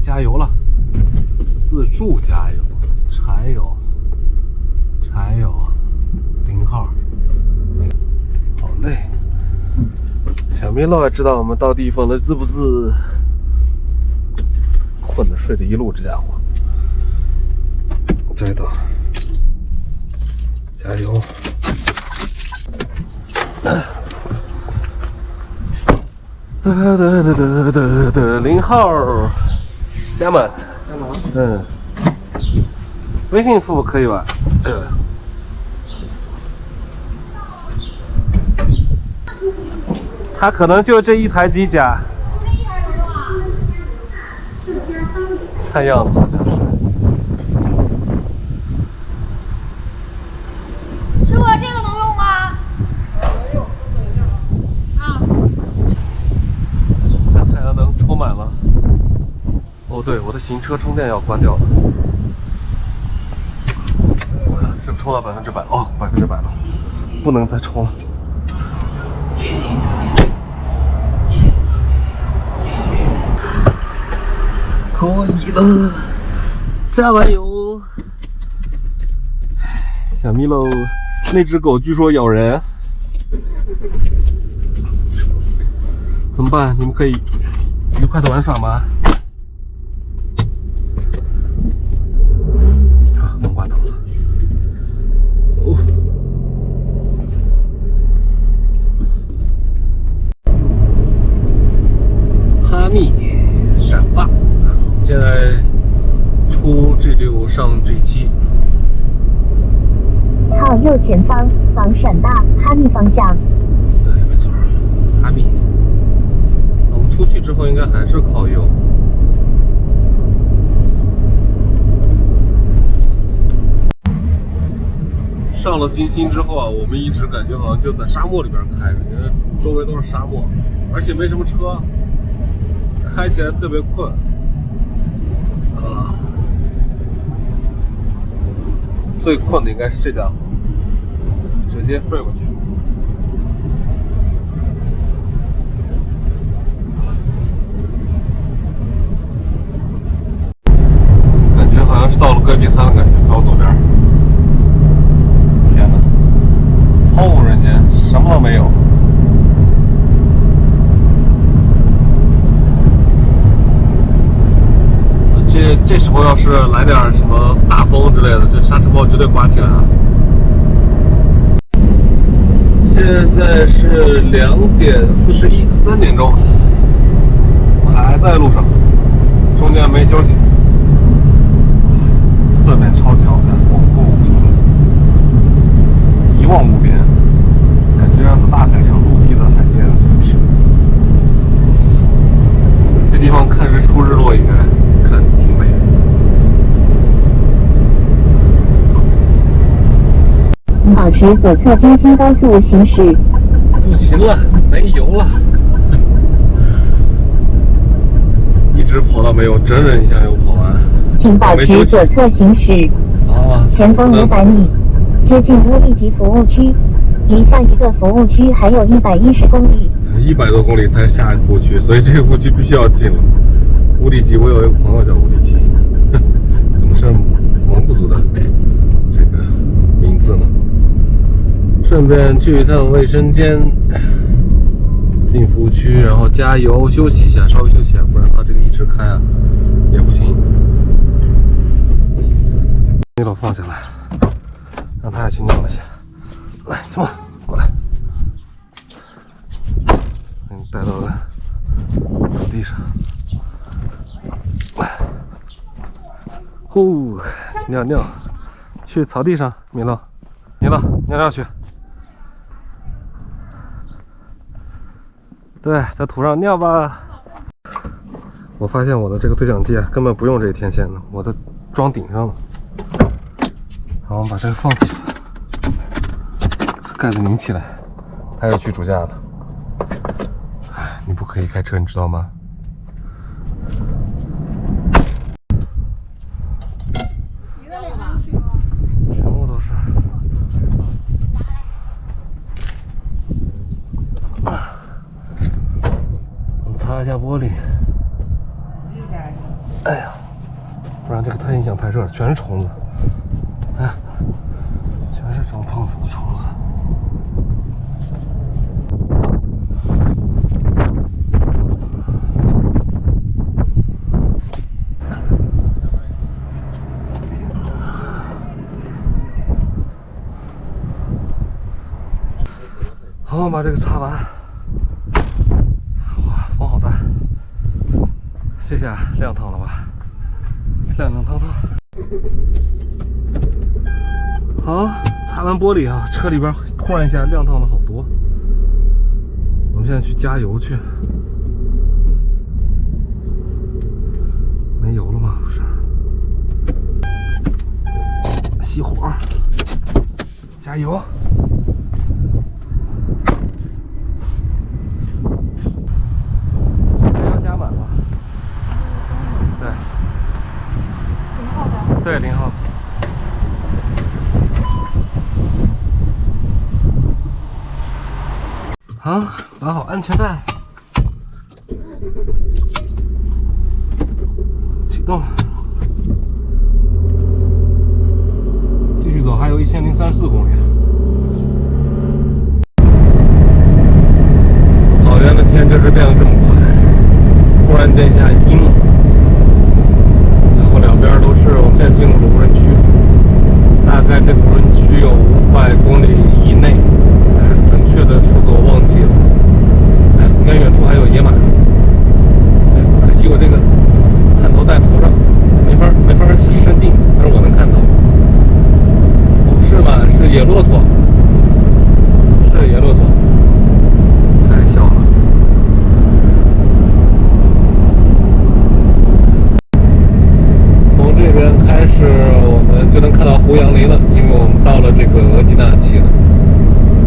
加油了，自助加油，柴油0号，好累。小米老也知道我们到地方了，是不是？困的睡了一路，这家伙。这个，加油！0号，家门，微信付可以吧？他可能就这一台机甲，看样子好像是。师傅，这个能用吗？能用，啊。那太阳能充满了。哦，对，我的行车充电要关掉了。我看是不是充到100%？哦，100%了，不能再充了。可以了，加完油。小米喽，那只狗据说咬人，怎么办？你们可以愉快的玩耍吗？啊，门挂倒了，走。哈密闪霸，现在出 G6 上 G7。靠右前方往陕大哈密方向。对，没错，哈密。我们出去之后应该还是靠右。上了金星之后啊，我们一直感觉好像就在沙漠里边开着，因为周围都是沙漠，而且没什么车，开起来特别困。最困的应该是这家伙，直接睡过去。感觉好像是到了戈壁滩的感觉，看我左边。天哪，荒无人间，什么都没有。这时候要是来点什么大风之类的，这沙尘暴绝对刮起来啊！现在是2点41， 3点钟，我还在路上，中间没休息。侧面超级好看，广阔无垠，一望无边，感觉像是大海洋陆地的海边，就是。这地方看日出日落应该看挺美的。保持左侧京新高速行驶。不行了，没油了，一直跑到没有，整整一下又跑完。请保持左侧行驶。前方500米，接近乌力吉服务区，离下一个服务区还有110公里。100多公里才是下一个服务区，所以这个服务区必须要进了。乌力吉，我有一个朋友叫乌力吉，怎么是蒙古族的这个名字呢？顺便去一趟卫生间，进服务区，然后加油休息一下，稍微休息一下，不然它这个一直开啊也不行。你老放下来，让他也去尿一下。来，come on，过来，给你带到了草地上。来，呼，尿尿，去草地上，米乐，尿尿去。对，在土上尿吧。我发现我的这个对讲机啊，根本不用这个天线的，我的装顶上了。好，我们把这个放起来，盖子拧起来，它要去主驾的。哎，你不可以开车，你知道吗？全部都是。我们擦一下玻璃。哎呀，不然这个太影响拍摄了，全是虫子，哎，全是这种碰死的虫子。好，把这个擦完。哇，风好大。这下亮堂了吧？亮亮堂堂。好，擦完玻璃啊，车里边突然一下亮堂了好多。我们现在去加油去。没油了吗？不是。熄火，加油。加满了。对。0号的。对，0号。好，绑好安全带，启动，继续走，还有1034公里。草原的天就是变得这么快，突然间一下阴了，然后两边都是，我们现在进入了无人区，大概这个无人区有500公里以内。准确的数字我忘记了，哎，应该远处还有野马。可惜我这个探头戴头上，没法伸近，但是我能看到。哦，是吗？是野骆驼，是野骆驼，太小了。从这边开始，我们就能看到胡杨林了，因为我们到了这个额济纳旗了。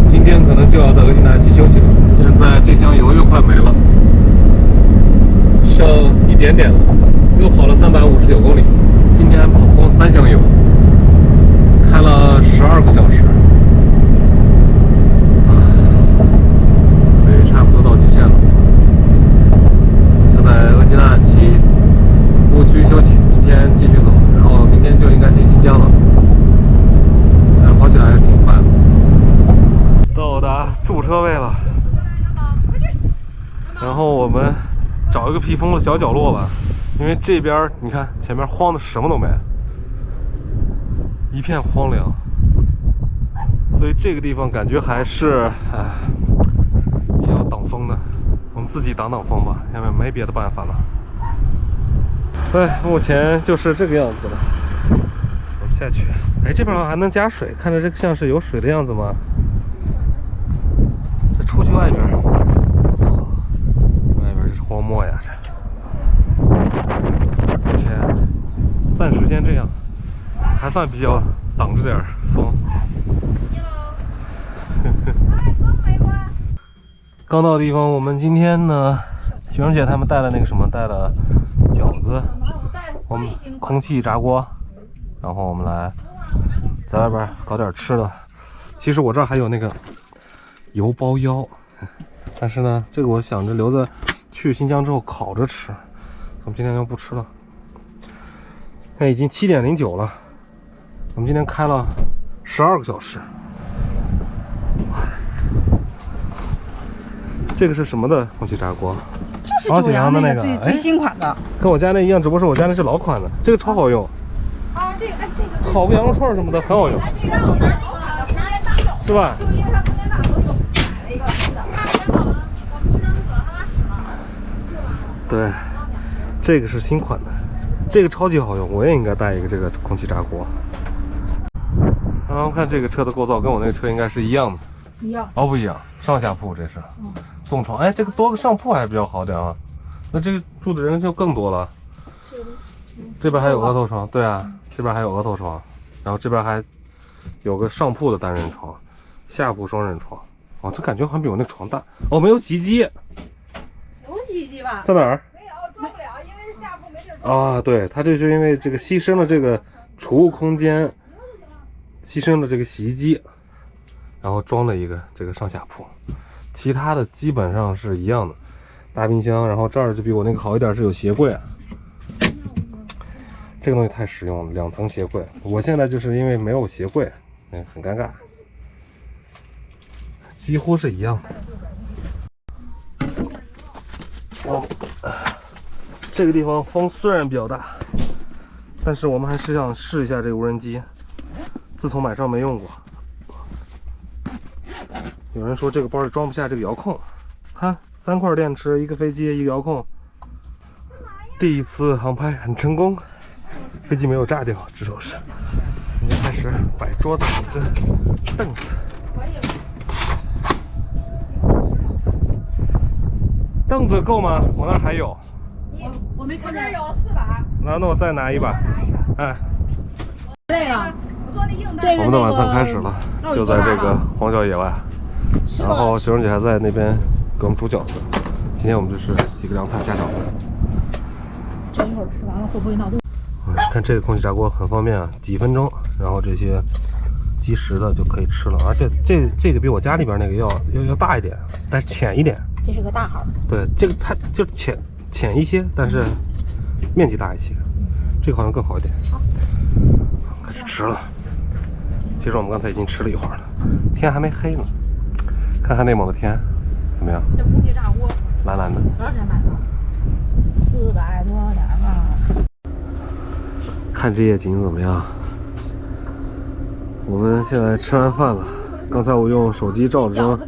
今天可能就要在额济纳旗休息了。现在这箱油又快没了，剩一点点了，又跑了359公里。今天跑光3箱油，开了12个小时，所以差不多到极限了。就在额济纳旗服务区休息，明天继续走，然后明天就应该进新疆了。但是跑起来还是挺快的。到达驻车位了，然后我们找一个避风的小角落吧，因为这边你看前面荒的什么都没，一片荒凉，所以这个地方感觉还是比较挡风的，我们自己挡风吧，因为没别的办法了。对，目前就是这个样子了。我们下去，哎，这边好像还能加水，看着这个像是有水的样子吗？出去外边，外边是荒漠呀，这。目前暂时先这样，还算比较挡着点风。刚到的地方，我们今天呢，雪荣姐他们带了那个什么，带了饺子，我们空气炸锅，然后我们来在外边搞点吃的。其实我这儿还有那个油包腰，但是呢，这个我想着留着去新疆之后烤着吃，我们今天就不吃了。现在已经7点09了，我们今天开了12个小时。这个是什么的空气炸锅？就是九阳的那个最新款的，跟我家那一样，只不过是我家那是老款的，这个超好用。啊，这个烤个羊肉串什么的很好用，是吧？对，这个是新款的，这个超级好用，我也应该带一个这个空气炸锅。然后看这个车的构造跟我那个车应该是一样的，一样哦，不一样，上下铺这是，纵床，哎，这个多个上铺还比较好点啊，那这个住的人就更多了。这边还有额头床，对啊，这边还有额头床，然后这边还有个上铺的单人床，下铺双人床。哦，这感觉好像比我那床大。哦，没有洗衣机。有洗衣机吧？在哪儿？没有，装不了，因为是下铺没地儿装。啊，对，它这就因为这个牺牲了这个储物空间，牺牲了这个洗衣机，然后装了一个这个上下铺，其他的基本上是一样的。大冰箱，然后这儿就比我那个好一点，是有鞋柜啊。这个东西太实用了，2层鞋柜。我现在就是因为没有鞋柜，很尴尬。几乎是一样的。这个地方风虽然比较大，但是我们还是想试一下这个无人机。自从买上没用过。有人说这个包里装不下这个遥控，看3块电池，一个飞机，一个遥控。第一次航拍很成功，飞机没有炸掉，至少是。我们开始摆桌子、椅子、凳子。凳子够吗？我那儿还有。我没看见。有4把。那我再拿一把。哎。这个，我们的晚餐开始了，就在这个荒郊野外。然后学生姐还在那边给我们煮饺子。今天我们就是几个凉菜加饺子。这一会儿吃完了会不会闹肚子？看这个空气炸锅很方便啊，几分钟，然后这些即食的就可以吃了。而且这个比我家里边那个要大一点，但是浅一点。这是个大号。对，这个它就浅一些，但是面积大一些。这个好像更好一点。开始吃了。其实我们刚才已经吃了一会儿了，天还没黑呢。看看内蒙的天怎么样？这空气炸锅蓝蓝的。多少钱买的？400多点吧。看这夜景怎么样？我们现在吃完饭了。刚才我用手机照了张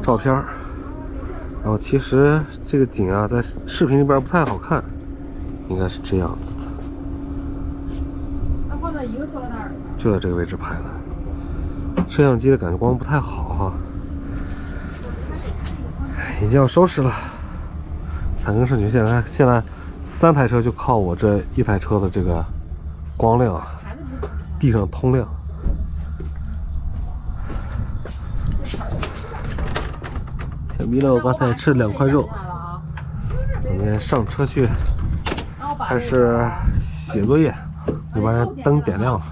照片，然后其实这个景啊，在视频里边不太好看，应该是这样子的。它放在一个塑料袋里。就在这个位置拍的，摄像机的感光不太好哈。已经要收拾了，残羹剩女。现在3台车就靠我这1台车的这个光亮啊，地上通亮。小米呢，我刚才吃了2块肉，我们上车去开始写作业，就把灯点亮了。